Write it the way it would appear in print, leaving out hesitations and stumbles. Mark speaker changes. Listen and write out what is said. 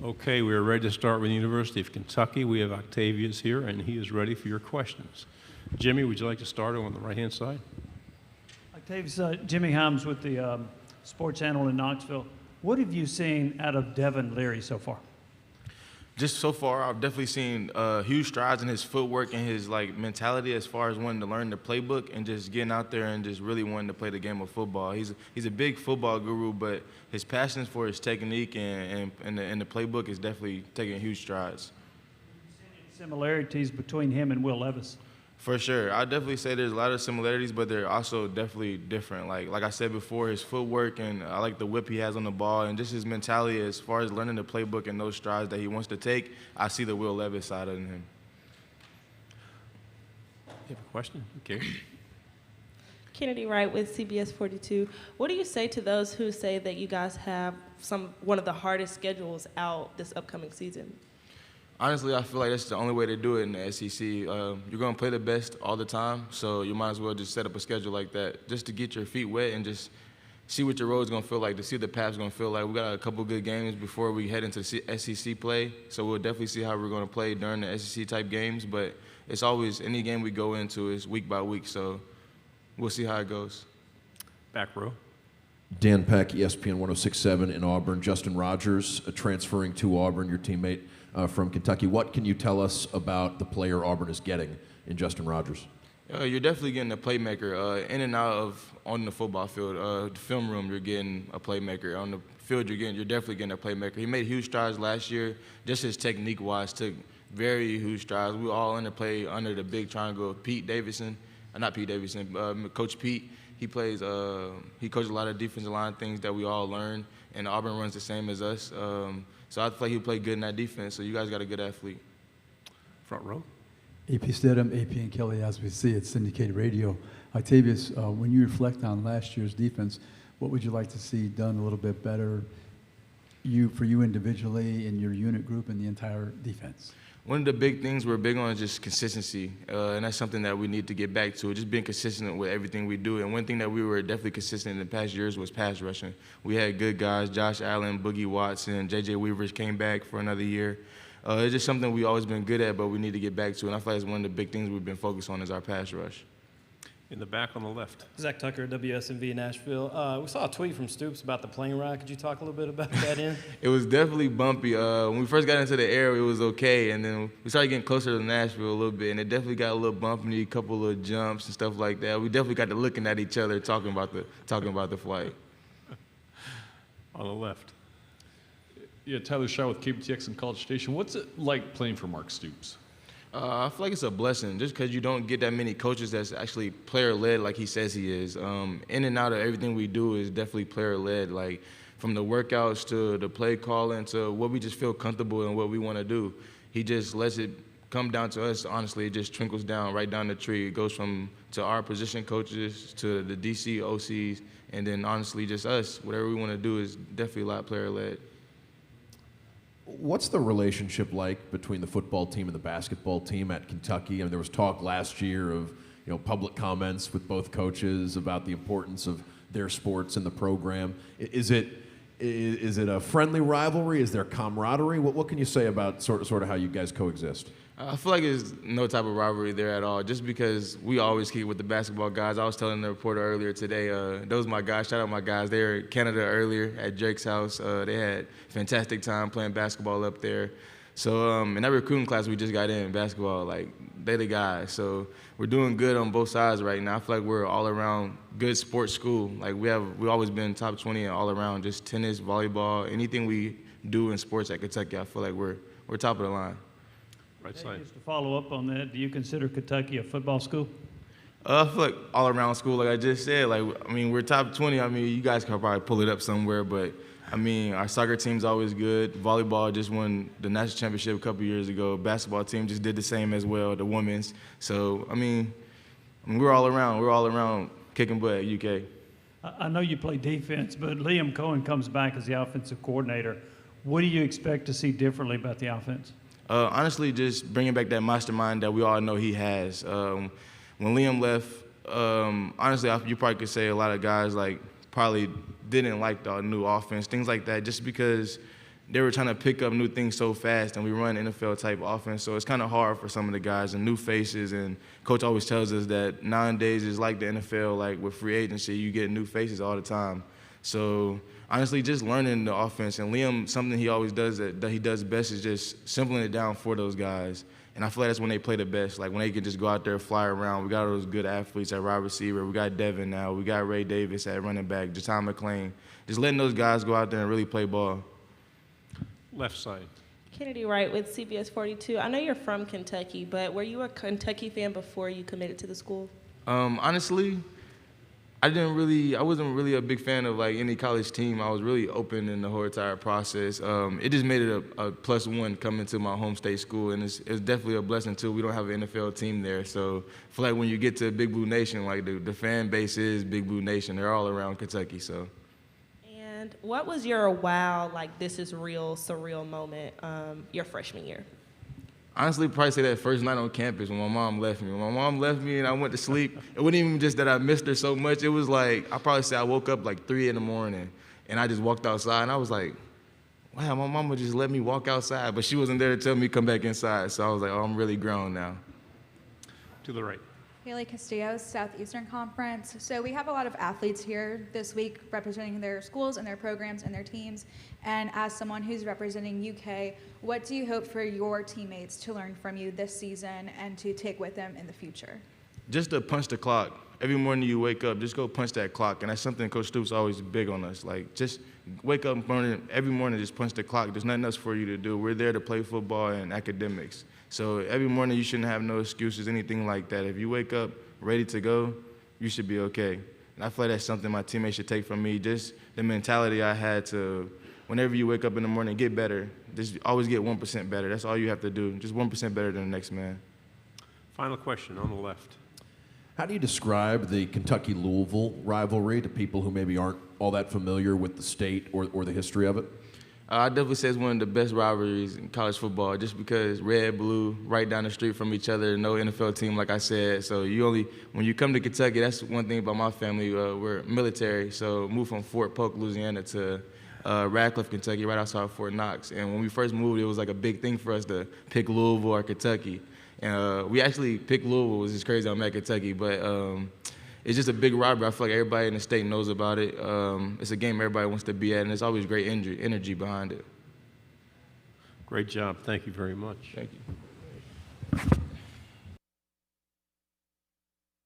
Speaker 1: Okay, we are ready to start with the University of Kentucky. We have Octavious here, and he is ready for your questions. Jimmy, would you like to start on the right-hand side?
Speaker 2: Octavius, Jimmy Himes with the Sports Channel in Knoxville. What have you seen out of Devin Leary so far?
Speaker 3: Just so far, I've definitely seen huge strides in his footwork and his mentality as far as wanting to learn the playbook and just getting out there and just really wanting to play the game of football. He's a big football guru, but his passion for his technique and the playbook is definitely taking huge strides.
Speaker 2: Have you seen any similarities between him and Will Levis?
Speaker 3: For sure. I definitely say there's a lot of similarities, but they're also definitely different. Like I said before, his footwork and I like the whip he has on the ball and just his mentality as far as learning the playbook and those strides that he wants to take, I see the Will Levis side of him.
Speaker 1: You have a question? Okay.
Speaker 4: Kennedy Wright with CBS 42. What do you say to those who say that you guys have one of the hardest schedules out this upcoming season?
Speaker 3: Honestly, I feel like that's the only way to do it in the SEC. You're going to play the best all the time, so you might as well just set up a schedule like that just to get your feet wet and just see what your road's going to feel like, to see what the path's going to feel like. We got a couple good games before we head into SEC play, so we'll definitely see how we're going to play during the SEC-type games, but it's always, any game we go into is week by week, so we'll see how it goes.
Speaker 1: Back row.
Speaker 5: Dan Peck, ESPN 106.7 in Auburn. Justin Rogers transferring to Auburn, your teammate from Kentucky. What can you tell us about the player Auburn is getting in Justin Rogers?
Speaker 3: You're definitely getting a playmaker. In and out of on the football field, the film room, you're getting a playmaker. On the field, you're definitely getting a playmaker. He made huge strides last year. Just his technique-wise took very huge strides. We all play under the big triangle of Pete Davidson. Not Pete Davidson, Coach Pete. He coaches a lot of defensive line things that we all learn, and Auburn runs the same as us. So I feel like he'll play good in that defense, so you guys got a good athlete.
Speaker 1: Front row.
Speaker 6: AP Stedham, AP and Kelly, as we see it, syndicated radio. Octavius, when you reflect on last year's defense, what would you like to see done a little bit better for you individually, in your unit group, and the entire defense?
Speaker 3: One of the big things we're big on is just consistency, and that's something that we need to get back to, just being consistent with everything we do. And one thing that we were definitely consistent in the past years was pass rushing. We had good guys, Josh Allen, Boogie Watson, J.J. Weavers came back for another year. It's just something we've always been good at, but we need to get back to, and I feel like it's one of the big things we've been focused on is our pass rush.
Speaker 1: In the back on the left.
Speaker 7: Zach Tucker, WSMV Nashville. We saw a tweet from Stoops about the plane ride. Could you talk a little bit about that?
Speaker 3: It was definitely bumpy. When we first got into the air, it was okay, and then we started getting closer to Nashville a little bit, and it definitely got a little bumpy, a couple of jumps and stuff like that. We definitely got to looking at each other, talking about the flight.
Speaker 1: On the left.
Speaker 8: Yeah, Tyler Shaw with KBTX and College Station. What's it like playing for Mark Stoops?
Speaker 3: I feel like it's a blessing just because you don't get that many coaches that's actually player-led like he says he is. In and out of everything we do is definitely player-led, like from the workouts to the play calling to what we just feel comfortable in what we want to do. He just lets it come down to us. Honestly, it just trickles down right down the tree. It goes to our position coaches to the DC OCs, and then honestly just us. Whatever we want to do is definitely a lot player-led.
Speaker 5: What's the relationship like between the football team and the basketball team at Kentucky? I mean, there was talk last year of public comments with both coaches about the importance of their sports in the program. Is it a friendly rivalry? Is there camaraderie? What can you say about sort of how you guys coexist?
Speaker 3: I feel like there's no type of rivalry there at all, just because we always keep with the basketball guys. I was telling the reporter earlier today, those my guys, shout out my guys. They were in Canada earlier at Drake's house. They had a fantastic time playing basketball up there. So in that recruiting class we just got in basketball, they the guys. So we're doing good on both sides right now. I feel like we're all around good sports school. We've always been top 20 and all around, just tennis, volleyball, anything we do in sports at Kentucky. I feel like we're top of the line.
Speaker 1: Right side.
Speaker 2: Just to follow up on that, do you consider Kentucky a football school?
Speaker 3: I feel like all around school, like I just said. We're top 20. You guys can probably pull it up somewhere, but our soccer team's always good. Volleyball just won the national championship a couple years ago. Basketball team just did the same as well, the women's. So we're all around. We're all around kicking butt at UK.
Speaker 2: I know you play defense, but Liam Cohen comes back as the offensive coordinator. What do you expect to see differently about the offense?
Speaker 3: Honestly, just bringing back that mastermind that we all know he has. When Liam left, honestly, you probably could say a lot of guys probably didn't like the new offense, things like that, just because they were trying to pick up new things so fast, and we run NFL-type offense, so it's kind of hard for some of the guys and new faces. And Coach always tells us that nowadays is like the NFL, like with free agency, you get new faces all the time. So honestly, just learning the offense. And Liam, something he always does that he does best is just simpling it down for those guys. And I feel like that's when they play the best, like when they can just go out there and fly around. We got all those good athletes at wide receiver. We got Devin now. We got Ray Davis at running back, Jaton McClain. Just letting those guys go out there and really play ball.
Speaker 1: Left side.
Speaker 4: Kennedy Wright with CBS 42. I know you're from Kentucky, but were you a Kentucky fan before you committed to the school?
Speaker 3: Honestly, I wasn't really a big fan of like any college team. I was really open in the whole entire process. It just made it a +1 coming to my home state school, and it's definitely a blessing too. We don't have an NFL team there, so I feel like when you get to Big Blue Nation, like the fan base is Big Blue Nation. They're all around Kentucky, so.
Speaker 4: And what was your wow, like this is real, surreal moment your freshman year?
Speaker 3: Honestly, probably say that first night on campus when my mom left me. When my mom left me and I went to sleep, it wasn't even just that I missed her so much. It was like, I probably say I woke up like 3 in the morning and I just walked outside and I was like, wow, my mama just let me walk outside, but she wasn't there to tell me to come back inside. So I was like, oh, I'm really grown now.
Speaker 1: To the right.
Speaker 9: Haley Castillo, Southeastern Conference. So we have a lot of athletes here this week representing their schools and their programs and their teams. And as someone who's representing UK, what do you hope for your teammates to learn from you this season and to take with them in the future?
Speaker 3: Just to punch the clock. Every morning you wake up, just go punch that clock. And that's something Coach Stoops always big on us. Like, just wake up every morning, just punch the clock. There's nothing else for you to do. We're there to play football and academics. So every morning you shouldn't have no excuses, anything like that. If you wake up ready to go, you should be okay. And I feel like that's something my teammates should take from me, just the mentality I had to, whenever you wake up in the morning, get better. Just always get 1% better. That's all you have to do, just 1% better than the next man.
Speaker 1: Final question on the left.
Speaker 5: How do you describe the Kentucky-Louisville rivalry to people who maybe aren't all that familiar with the state or the history of it?
Speaker 3: I definitely say it's one of the best rivalries in college football just because red, blue, right down the street from each other, no NFL team, like I said. So when you come to Kentucky, that's one thing about my family. We're military, so moved from Fort Polk, Louisiana to Radcliffe, Kentucky, right outside Fort Knox. And when we first moved, it was like a big thing for us to pick Louisville or Kentucky. And we actually picked Louisville, which is crazy. I'm at Kentucky, but it's just a big rivalry. I feel like everybody in the state knows about it. It's a game everybody wants to be at, and there's always great energy behind it.
Speaker 1: Great job. Thank you very much.
Speaker 3: Thank you.